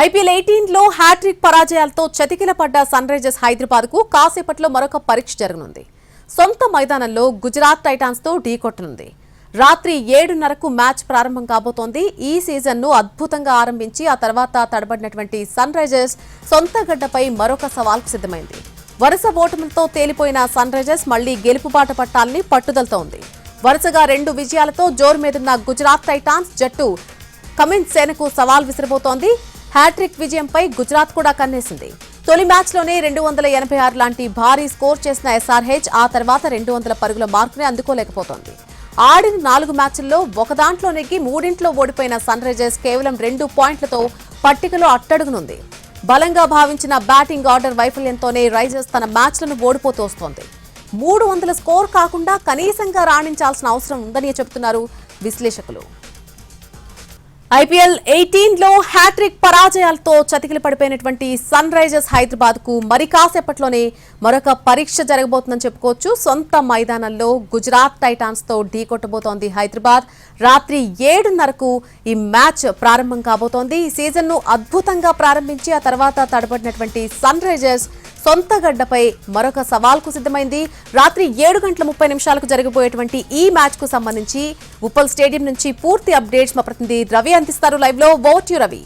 IPL 18 లో hat trick పరాజయాలతో చతికిలపడ్డ sun Risers Hyderabad కు కాసేపట్లో మరొక పరీక్ష జరగనుంది. సొంత మైదానంలో గుజరాత్ టైటాన్స్ తో ఢీకొట్టనుంది. రాత్రి 7:30కు మ్యాచ్ ప్రారంభం కాబోతోంది. ఈ సీజన్ ను అద్భుతంగా ఆరంభించి ఆ తర్వాత తడబడినటువంటి సన్ రైజర్స్ సొంత గడ్డపై మరొక సవాల్కు సిద్ధమైంది. వరుస ఓటములతో తేలిపోయిన సన్ రైజర్స్ మళ్లీ గెలుపుబాట పట్టాలని పట్టుదలతో ఉంది. వరుసగా 2 విజయాలతో జోరు మీదున్న గుజరాత్ టైటాన్స్ జట్టు కమిన్స్ సేనకు సవాల్ విసిరబోతోంది. హ్యాట్రిక్ విజయంపై గుజరాత్ కూడా కన్నేసింది. తొలి మ్యాచ్లోనే 286 లాంటి భారీ స్కోర్ చేసిన ఎస్ఆర్హెచ్ ఆ తర్వాత 200 పరుగుల మార్కుని అందుకోలేకపోతోంది. ఆడిన 4 మ్యాచ్ల్లో ఒక దాంట్లో నెగ్గి 3 ఓడిపోయిన సన్ రైజర్స్ కేవలం 2 పాయింట్లతో పట్టికలో అట్టడుగునుంది. బలంగా భావించిన బ్యాటింగ్ ఆర్డర్ వైఫల్యంతోనే రైజర్స్ తన మ్యాచ్లను ఓడిపోతూ వస్తోంది. 300 స్కోర్ కాకుండా కనీసంగా రాణించాల్సిన అవసరం ఉందని చెబుతున్నారు విశ్లేషకులు. ఐపీఎల్ 18 లో హ్యాట్రిక్ పరాజయాలతో చతికిల పడిపోయినటువంటి సన్ రైజర్స్ హైదరాబాద్ కు మరి కాసేపట్లోనే మరొక పరీక్ష జరగబోతుందని చెప్పుకోవచ్చు. సొంత మైదానంలో గుజరాత్ టైటాన్స్ తో ఢీకొట్టబోతోంది హైదరాబాద్. రాత్రి 7:30కు ఈ మ్యాచ్ ప్రారంభం కాబోతోంది. ఈ సీజన్ ను అద్భుతంగా ప్రారంభించి ఆ తర్వాత తడబడినటువంటి సన్ రైజర్స్ సొంత గడ్డపై మరొక సవాల్కు సిద్ధమైంది. రాత్రి 7:30 జరగబోయేటువంటి ఈ మ్యాచ్ కు సంబంధించి ఉప్పల్ స్టేడియం నుంచి పూర్తి అప్డేట్స్ మా ప్రతినిధి రవి అందిస్తారు. లైవ్ లో ఓవర్ టు రవి.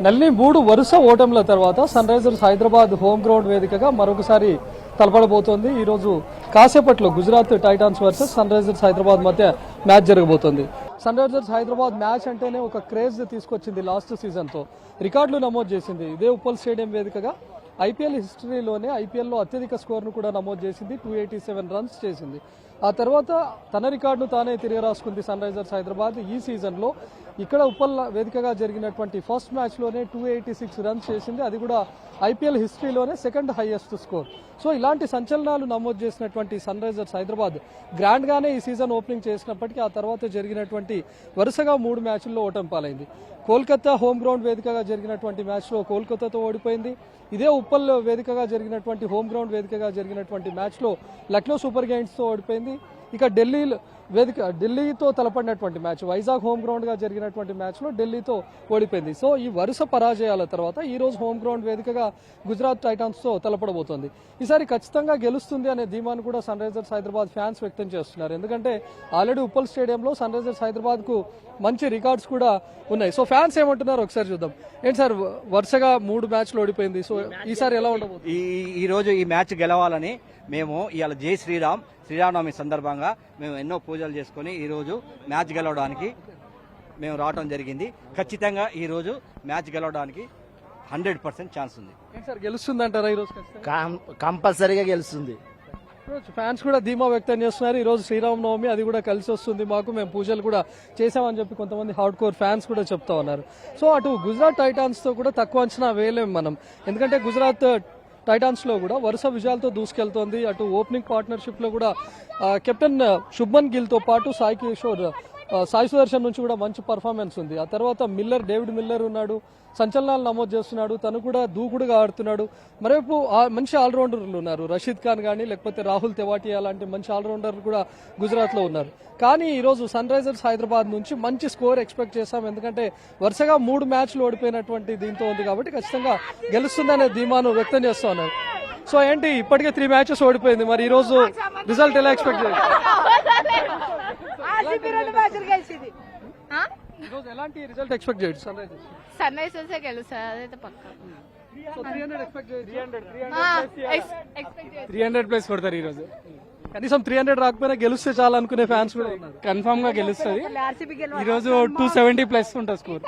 నల్లి 3 వరుస ఓటముల తర్వాత Sunrisers Hyderabad home ground వేదికగా మరొకసారి తలపడబోతోంది. ఈ రోజు కాసేపట్లో Gujarat Titans versus Sunrisers Hyderabad మధ్య మ్యాచ్ జరగబోతోంది. సన్ రైజర్స్ హైదరాబాద్ మ్యాచ్ అంటేనే ఒక క్రేజ్ తీసుకొచ్చింది. లాస్ట్ సీజన్ తో రికార్డులు నమోదు చేసింది. ఇదే ఉప్పల్ స్టేడియం వేదికగా ఐపీఎల్ హిస్టరీలోనే ఐపీఎల్లో అత్యధిక స్కోర్ను కూడా నమోదు చేసింది. 287 రన్స్ చేసింది. ఆ తర్వాత తన రికార్డును తానే తిరిగి రాసుకుంది సన్ రైజర్స్ హైదరాబాద్. ఈ సీజన్లో ఇక్కడ ఉప్పల్ వేదికగా జరిగినటువంటి ఫస్ట్ మ్యాచ్లోనే 286 రన్స్ చేసింది. అది కూడా ఐపీఎల్ హిస్టరీలోనే సెకండ్ హైయెస్ట్ స్కోర్. సో ఇలాంటి సంచలనాలు నమోదు చేసినటువంటి సన్ రైజర్స్ హైదరాబాద్ గ్రాండ్గానే ఈ సీజన్ ఓపెనింగ్ చేసినప్పటికీ ఆ తర్వాత జరిగినటువంటి వరుసగా 3 మ్యాచ్ల్లో ఓటమి పాలైంది. కోల్కతా హోమ్ గ్రౌండ్ వేదికగా జరిగినటువంటి మ్యాచ్లో కోల్కతాతో ఓడిపోయింది. ఇదే ఉప్పల్ వేదికగా జరిగినటువంటి హోమ్ గ్రౌండ్ వేదికగా జరిగినటువంటి మ్యాచ్లో లక్నో సూపర్ జైంట్స్తో ఓడిపోయింది. ఇక ఢిల్లీతో తలపడినటువంటి మ్యాచ్ వైజాగ్ హోమ్ గ్రౌండ్ గా జరిగినటువంటి మ్యాచ్ లో ఢిల్లీతో ఓడిపోయింది. సో ఈ వరుస పరాజయాల తర్వాత ఈ రోజు హోమ్ గ్రౌండ్ వేదికగా గుజరాత్ టైటాన్స్ తో తలపడబోతోంది. ఈసారి ఖచ్చితంగా గెలుస్తుంది అనే ధీమాను కూడా సన్ రైజర్స్ హైదరాబాద్ ఫ్యాన్స్ వ్యక్తం చేస్తున్నారు. ఎందుకంటే ఆల్రెడీ ఉప్పల్ స్టేడియంలో సన్ రైజర్స్ హైదరాబాద్ కు మంచి రికార్డ్స్ కూడా ఉన్నాయి. సో ఫ్యాన్స్ ఏమంటున్నారు ఒకసారి చూద్దాం. ఏంటి సార్, వరుసగా 3 మ్యాచ్లు ఓడిపోయింది. సో ఈసారి ఎలా ఉండబోతుంది? ఈ రోజు ఈ మ్యాచ్ గెలవాలని మేము ఇవాళ జై శ్రీరామనవమి సందర్భంగా మేము ఎన్నో పూజలు చేసుకుని ఈ రోజు మ్యాచ్ గెలవడానికి మేము రావడం జరిగింది. ఖచ్చితంగా ఈ రోజు మ్యాచ్ గెలవడానికి 100% ఛాన్స్ ఉంది. సార్ గెలుస్తుంది అంటారా? ఈ రోజు కంపల్సరీగా గెలుస్తుంది. ఫ్యాన్స్ కూడా ధీమా వ్యక్తం చేస్తున్నారు. ఈ రోజు శ్రీరామనవమి, అది కూడా కలిసి వస్తుంది మాకు, మేము పూజలు కూడా చేసామని చెప్పి కొంతమంది హార్డ్ కోర్ ఫ్యాన్స్ కూడా చెప్తా ఉన్నారు. సో అటు గుజరాత్ టైటాన్స్ తో కూడా తక్కువ అంచనా వేయలేము మనం. ఎందుకంటే గుజరాత్ టైటాన్స్ లో కూడా వరుస విజయాలతో దూసుకెళ్తోంది. అటు ఓపెనింగ్ పార్ట్నర్షిప్ లో కూడా కెప్టెన్ శుభ్మన్ గిల్ తో పాటు సాయి సుదర్శన్ నుంచి కూడా మంచి పర్ఫార్మెన్స్ ఉంది. ఆ తర్వాత డేవిడ్ మిల్లర్ ఉన్నాడు, సంచలనాలు నమోదు చేస్తున్నాడు. తను కూడా దూకుడుగా ఆడుతున్నాడు. మరోవైపు మంచి ఆల్రౌండర్లు ఉన్నారు. రషీద్ ఖాన్ కానీ లేకపోతే రాహుల్ తెవాటియా లాంటి మంచి ఆల్రౌండర్లు కూడా గుజరాత్ లో ఉన్నారు. కానీ ఈ రోజు సన్ రైజర్స్ హైదరాబాద్ నుంచి మంచి స్కోర్ ఎక్స్పెక్ట్ చేశాం. ఎందుకంటే వరుసగా 3 మ్యాచ్లు ఓడిపోయినటువంటి దీంతో ఉంది కాబట్టి ఖచ్చితంగా గెలుస్తుందనే ధీమాను వ్యక్తం చేస్తా ఉన్నారు. సో ఏంటి, ఇప్పటికే 3 మ్యాచెస్ ఓడిపోయింది. మరి ఈ రోజు రిజల్ట్ ఎలా ఎక్స్పెక్ట్ చేయాలి? ఎలాంటి రిజల్ట్ ఎక్స్పెక్ట్ చేయొచ్చు? సన్ రైజర్స్ గెలుస్తారు, అదైతే పక్కా. 300+ కొడతారు ఈ రోజు. కనీసం 300 రాకపోయినా గెలిస్తే చాలా అనుకునే ఫ్యాన్స్ కూడా కన్ఫర్మ్ గా గెలుస్తుంది. ఈ రోజు 270+ ఉంటుంది స్కోర్.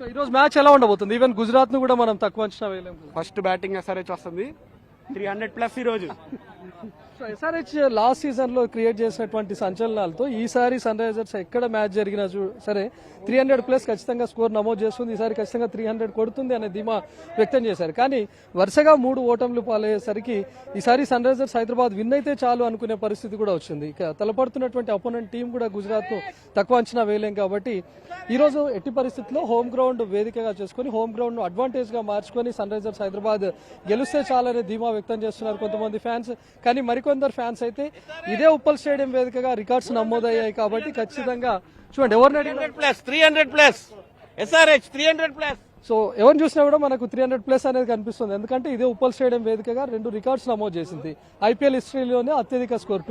సో ఈ రోజు మ్యాచ్ ఎలా ఉండబోతుంది? ఈవెన్ గుజరాత్ ను కూడా మనం తక్కువ అంచనా వేయలేము. ఫస్ట్ బ్యాటింగ్ ఎస్ఆర్హెచ్ వస్తుంది. 300+ ఈ రోజు. సో ఎస్ఆర్హెచ్ లాస్ట్ సీజన్ లో క్రియేట్ చేసినటువంటి సంచలనాలతో ఈసారి సన్ రైజర్స్ ఎక్కడ మ్యాచ్ జరిగినా సరే 300+ ఖచ్చితంగా స్కోర్ నమోదు చేస్తుంది. ఈసారి ఖచ్చితంగా 300 కొడుతుంది అనే ధీమా వ్యక్తం చేశారు. కానీ వరుసగా 3 ఓటములు పాలయ్యేసరికి ఈసారి సన్ రైజర్స్ హైదరాబాద్ విన్ అయితే చాలు అనుకునే పరిస్థితి కూడా వచ్చింది. తలపడుతున్నటువంటి అపోనెంట్ టీం కూడా గుజరాత్ ను తక్కువ అంచనా వేయలేం. కాబట్టి ఈ రోజు ఎట్టి పరిస్థితుల్లో హోమ్ గ్రౌండ్ వేదికగా చేసుకుని హోమ్ గ్రౌండ్ ను అడ్వాంటేజ్ గా మార్చుకొని సన్ రైజర్స్ హైదరాబాద్ గెలిస్తే చాలనే ధీమా వ్యక్తం చేస్తున్నారు కొంతమంది ఫ్యాన్స్. కానీ మరికొందరు ఫ్యాన్స్ అయితే ఇదే ఉప్పల్ స్టేడియం వేదికగా రికార్డ్స్ నమోదయ్యాయి కాబట్టి ఖచ్చితంగా చూడండి ఎవరిని 300+ SRH 300+. సో ఎవరిని చూసినా కూడా మనకు 300+ అనేది కనిపిస్తుంది. ఎందుకంటే ఇదే ఉప్పల్ స్టేడియం వేదికగా 2 రికార్డ్స్ నమోదు చేసింది. IPL హిస్టరీలోనే అత్యధిక స్కోర్